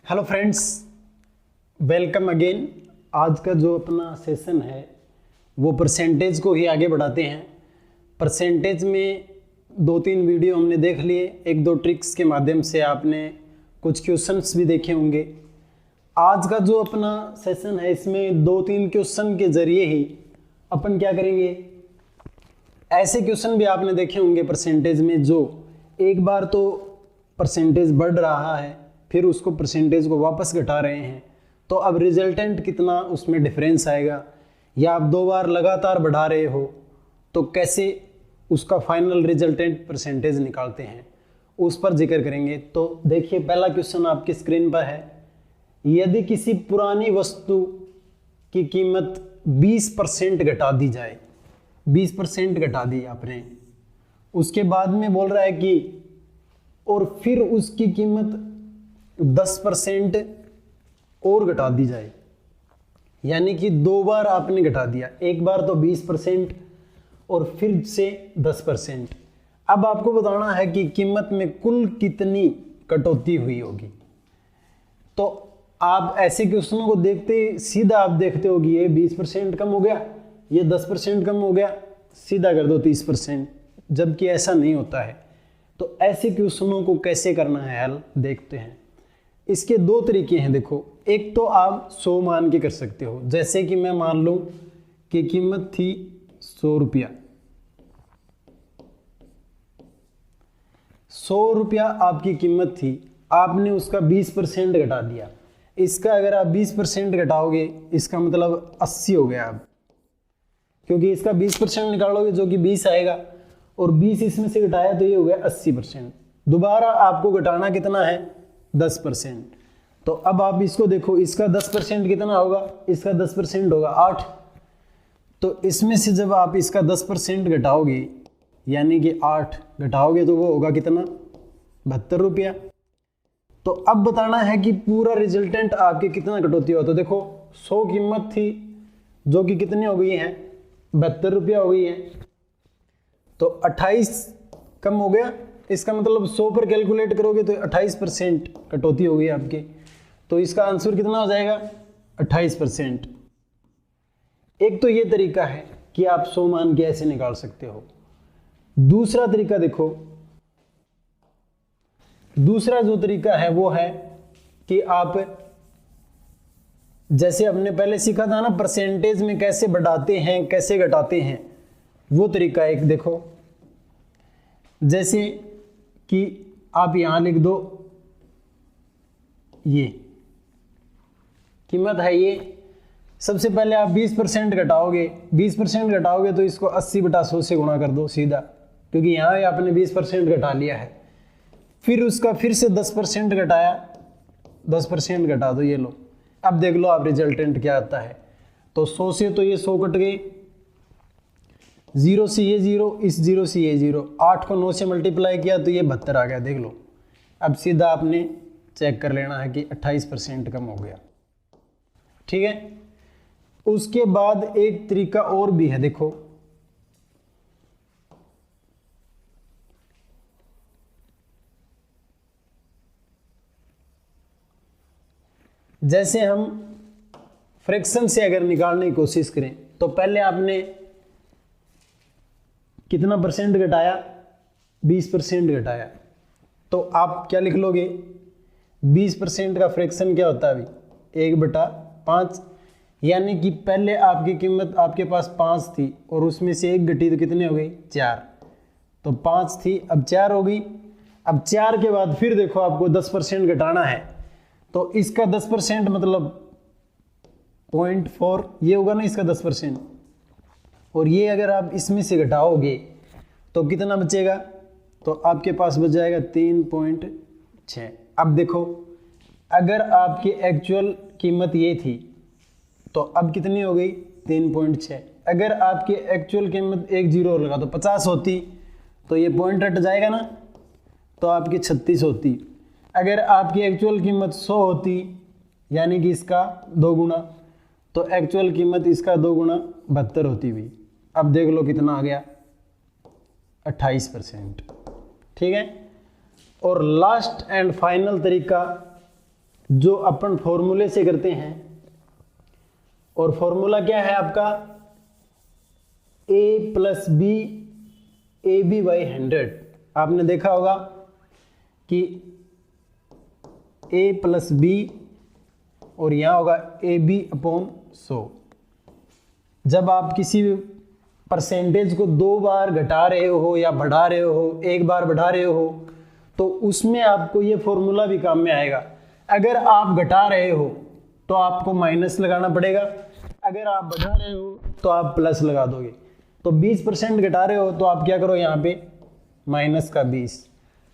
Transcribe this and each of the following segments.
Hello friends, welcome again. आज का जो अपना सेशन है वो परसेंटेज को ही आगे बढ़ाते हैं। परसेंटेज में 2-3 वीडियो हमने देख लिए, 1-2 ट्रिक्स के माध्यम से आपने कुछ क्वेश्चंस भी देखे होंगे। आज का जो अपना सेशन है इसमें 2-3 क्वेश्चन के जरिए ही अपन क्या करेंगे, ऐसे क्वेश्चन भी आपने देखे होंगे परसेंटेज में जो एक बार तो परसेंटेज बढ़ रहा है फिर उसको परसेंटेज को वापस घटा रहे हैं, तो अब रिजल्टेंट कितना उसमें डिफरेंस आएगा, या आप 2 बार लगातार बढ़ा रहे हो तो कैसे उसका फाइनल रिजल्टेंट परसेंटेज निकालते हैं, उस पर जिक्र करेंगे। तो देखिए, पहला क्वेश्चन आपकी स्क्रीन पर है। यदि किसी पुरानी वस्तु की कीमत 20% घटा दी जाए, 20% घटा दी आपने, उसके बाद में बोल रहा है कि और फिर उसकी कीमत 10% और घटा दी जाए, यानी कि 2 बार आपने घटा दिया, एक बार तो 20% और फिर से 10%। अब आपको बताना है कि कीमत में कुल कितनी कटौती हुई होगी। तो आप ऐसे क्वेश्चनों को देखते सीधा आप देखते हो कि ये 20% कम हो गया, ये 10% कम हो गया, सीधा कर दो 30%, जबकि ऐसा नहीं होता है। तो ऐसे क्वेश्चनों को कैसे करना है हल देखते हैं। इसके 2 तरीके हैं। देखो, एक तो आप 100 मान के कर सकते हो, जैसे कि मैं मान लूं कि कीमत थी 100 रुपया, 100 रुपया आपकी कीमत थी, आपने उसका 20% घटा दिया। इसका अगर आप 20% घटाओगे इसका मतलब 80 हो गया अब, क्योंकि इसका 20% निकालोगे जो कि 20 आएगा, और 20 इसमें से घटाया तो ये हो गया 80%। दोबारा आपको घटाना कितना है, 10%। तो अब आप इसको देखो, इसका 10% कितना होगा, इसका 10% होगा 8। तो इसमें से जब आप इसका 10% घटाओगे, यानी कि 8 घटाओगे तो वो होगा कितना, 72 रुपया। तो अब बताना है कि पूरा रिजल्टेंट आपके कितना कटौती हो। तो देखो, 100 कीमत थी जो कि कितनी हो गई है, 72 रुपया हो गई है, तो 28 कम हो गया। इसका मतलब 100 पर कैलकुलेट करोगे तो 28% कटौती हो गई आपके। तो इसका आंसर कितना हो जाएगा, 28%। एक तो ये तरीका है कि आप 100 मान के ऐसे निकाल सकते हो। दूसरा तरीका देखो, दूसरा जो तरीका है वो है कि आप, जैसे हमने पहले सीखा था ना परसेंटेज में कैसे बढ़ाते हैं कैसे घटाते हैं, वो तरीका एक देखो। जैसे कि आप यहां लिख दो, ये कीमत है ये, सबसे पहले आप 20% घटाओगे, 20% घटाओगे तो इसको 80/100 से गुणा कर दो सीधा, क्योंकि यहां आपने 20% घटा लिया है। फिर उसका फिर से 10% घटाया, 10% घटा दो, ये लो। अब देख लो आप रिजल्टेंट क्या आता है। तो 100 से तो ये 100 कट गई, 0 से ये 0, इस 0 से ये 0, 8 को 9 से मल्टीप्लाई किया तो ये 72 आ गया। देख लो, अब सीधा आपने चेक कर लेना है कि 28% कम हो गया। ठीक है। उसके बाद एक तरीका और भी है, देखो, जैसे हम फ्रैक्शन से अगर निकालने की कोशिश करें तो पहले आपने कितना परसेंट घटाया, 20% घटाया, तो आप क्या लिख लोगे, 20% का फ्रैक्शन क्या होता है अभी, 1/5, यानी कि पहले आपकी कीमत आपके पास 5 थी और उसमें से 1 घटी तो कितने हो गई, 4। तो 5 थी, अब 4 हो गई। अब 4 के बाद फिर देखो आपको 10% घटाना है, तो इसका 10% मतलब 0.4 ये होगा ना, इसका 10%, और ये अगर आप इसमें से घटाओगे तो कितना बचेगा, तो आपके पास बच जाएगा 3.6। अब देखो, अगर आपकी एक्चुअल कीमत ये थी तो अब कितनी हो गई, 3.6। अगर आपकी एक्चुअल कीमत 1 0 लगा तो 50 होती, तो ये पॉइंट हट जाएगा ना, तो आपकी 36 होती। अगर आपकी एक्चुअल कीमत 100 होती, यानी कि इसका 2 गुना, तो एक्चुअल कीमत इसका 2 गुना 72 होती हुई। अब देख लो कितना आ गया, 28%। ठीक है। और लास्ट एंड फाइनल तरीका जो अपन फॉर्मूले से करते हैं, और फॉर्मूला क्या है आपका, a plus B A B by 100। आपने देखा होगा कि a प्लस बी और यहाँ होगा ए बी अपॉन 100। जब आप किसी भी परसेंटेज को 2 बार घटा रहे हो या बढ़ा रहे हो, एक बार बढ़ा रहे हो, तो उसमें आपको ये फॉर्मूला भी काम में आएगा। अगर आप घटा रहे हो तो आपको माइनस लगाना पड़ेगा, अगर आप बढ़ा रहे हो तो आप प्लस लगा दोगे। तो 20% घटा रहे हो तो आप क्या करो, यहाँ पे माइनस का 20।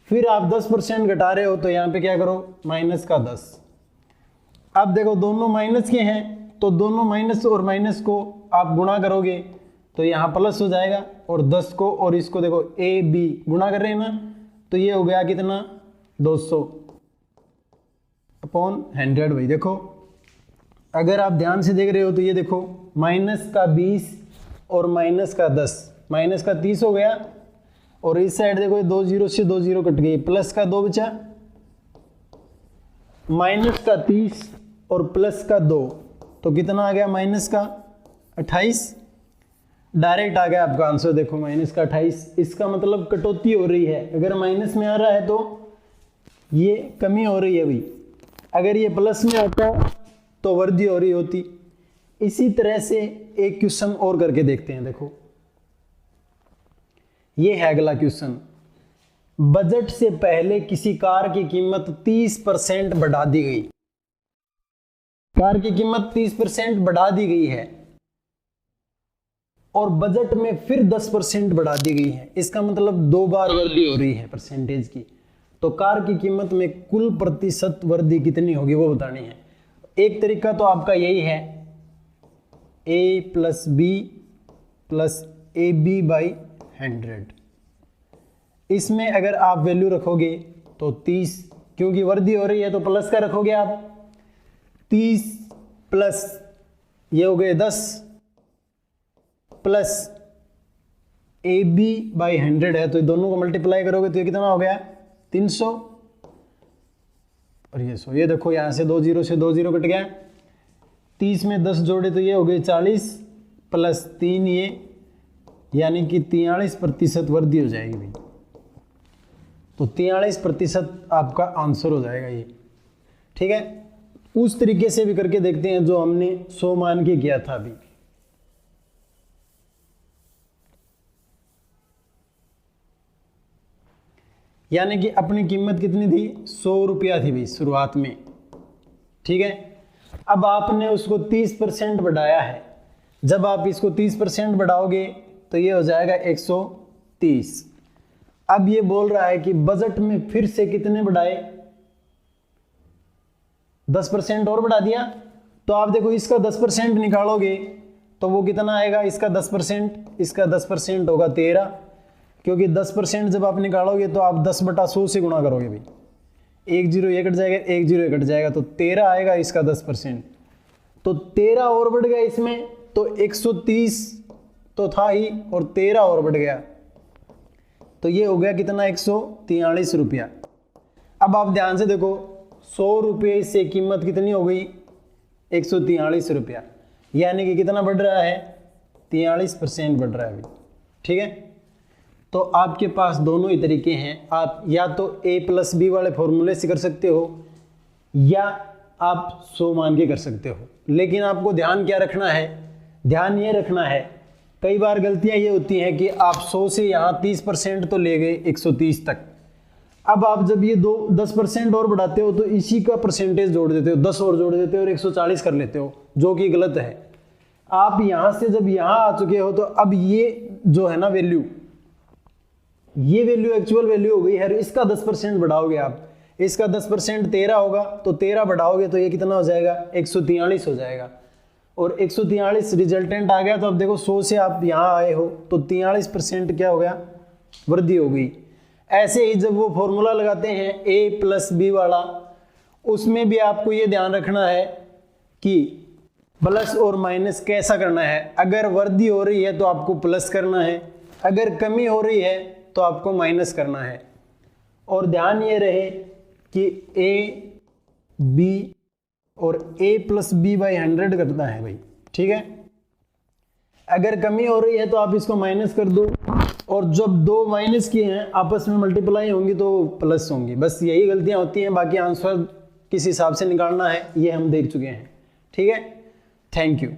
फिर आप 10% घटा रहे हो तो यहाँ पे क्या करो, माइनस का 10। अब देखो दोनों माइनस के हैं, तो दोनों माइनस और माइनस को आप गुणा करोगे तो यहाँ प्लस हो जाएगा, और 10 को और इसको देखो ए बी गुणा कर रहे हैं ना, तो ये हो गया कितना, 200 अपॉन 100। भाई देखो अगर आप ध्यान से देख रहे हो तो ये देखो माइनस का 20 और माइनस का 10, माइनस का 30 हो गया, और इस साइड देखो 2 0 से 2 0 कट गई, प्लस का 2 बचा, माइनस का 30 और प्लस का 2, तो कितना आ गया, माइनस का 28। डायरेक्ट आ गया आपका आंसर, देखो माइनस का 28। इसका मतलब कटौती हो रही है, अगर माइनस में आ रहा है तो ये कमी हो रही है भाई, अगर ये प्लस में आता तो वृद्धि हो रही होती। इसी तरह से एक क्वेश्चन और करके देखते हैं। देखो ये है अगला क्वेश्चन, बजट से पहले किसी कार की कीमत 30% बढ़ा दी गई। कार की कीमत 30% बढ़ा दी गई है और बजट में फिर 10% बढ़ा दी गई है। इसका मतलब 2 बार वृद्धि हो रही है परसेंटेज की। तो कार की कीमत में कुल प्रतिशत वृद्धि कितनी होगी वो बतानी है। एक तरीका तो आपका यही है, a plus B plus A B by 100। इसमें अगर आप वैल्यू रखोगे तो 30, क्योंकि वृद्धि हो रही है तो प्लस का रखोगे आप, 30 प्लस ये हो गए 10 प्लस ए बी बाई 100 है, तो दोनों को मल्टीप्लाई करोगे तो ये कितना हो गया, 300 और ये 100। ये देखो यहाँ से 2 0 से 2 0 कट गया, 30 में 10 जोड़े तो ये हो गए 40 प्लस 3 ये, यानी कि 43% वृद्धि हो जाएगी भाई। तो 43% आपका आंसर हो जाएगा ये, ठीक है। उस तरीके से भी करके देखते हैं जो हमने 100 मान के किया था अभी। यानी कि अपनी कीमत कितनी थी, 100 रुपया थी भाई शुरुआत में, ठीक है। अब आपने उसको 30% बढ़ाया है, जब आप इसको 30% बढ़ाओगे तो ये हो जाएगा 130। अब ये बोल रहा है कि बजट में फिर से कितने बढ़ाए, 10% और बढ़ा दिया। तो आप देखो इसका 10% निकालोगे तो वो कितना आएगा, इसका 10%, इसका 10% होगा 13, क्योंकि 10% जब आप निकालोगे तो आप 10/100 से गुणा करोगे भाई, 1 0 ये कट जाएगा, 1 0 ये कट जाएगा, तो 13 आएगा इसका 10%। तो 13 और बढ़ गया इसमें, तो 130 तो था ही और 13 और बढ़ गया, तो ये हो गया कितना, 143 रुपया। अब आप ध्यान से देखो 100 रुपये से कीमत कितनी हो गई, 143 रुपया, यानी कि कितना बढ़ रहा है, 43% बढ़ रहा है अभी, ठीक है। तो आपके पास दोनों ही तरीके हैं, आप या तो a प्लस बी वाले फॉर्मूले से कर सकते हो या आप 100 मान के कर सकते हो। लेकिन आपको ध्यान क्या रखना है, ध्यान ये रखना है, कई बार गलतियां ये होती हैं कि आप 100 से यहाँ 30% तो ले गए 130 तक। अब आप जब ये 10% और बढ़ाते हो तो इसी का परसेंटेज जोड़ देते हो, 10 और जोड़ देते हो और 140 कर लेते हो, जो कि गलत है। आप यहाँ से जब यहाँ आ चुके हो तो अब ये जो है ना वैल्यू, ये वैल्यू एक्चुअल वैल्यू हो गई है, इसका 10% बढ़ाओगे आप, इसका 10% 13 होगा, तो 13 बढ़ाओगे तो ये कितना हो जाएगा, 143 हो जाएगा, और 143 रिजल्टेंट आ गया। तो अब देखो 100 से आप यहाँ आए हो तो 43% क्या हो गया, वृद्धि हो गई। ऐसे ही जब वो फॉर्मूला लगाते हैं a प्लस बी वाला, उसमें भी आपको ये ध्यान रखना है कि प्लस और माइनस कैसा करना है। अगर वृद्धि हो रही है तो आपको प्लस करना है, अगर कमी हो रही है तो आपको माइनस करना है। और ध्यान ये रहे कि a b और a प्लस बी बाई 100 करता है भाई, ठीक है। अगर कमी हो रही है तो आप इसको माइनस कर दो, और जब दो माइनस किए हैं आपस में मल्टीप्लाई होंगी तो प्लस होंगी। बस यही गलतियां होती हैं, बाकी आंसर किस हिसाब से निकालना है ये हम देख चुके हैं, ठीक है। Thank you.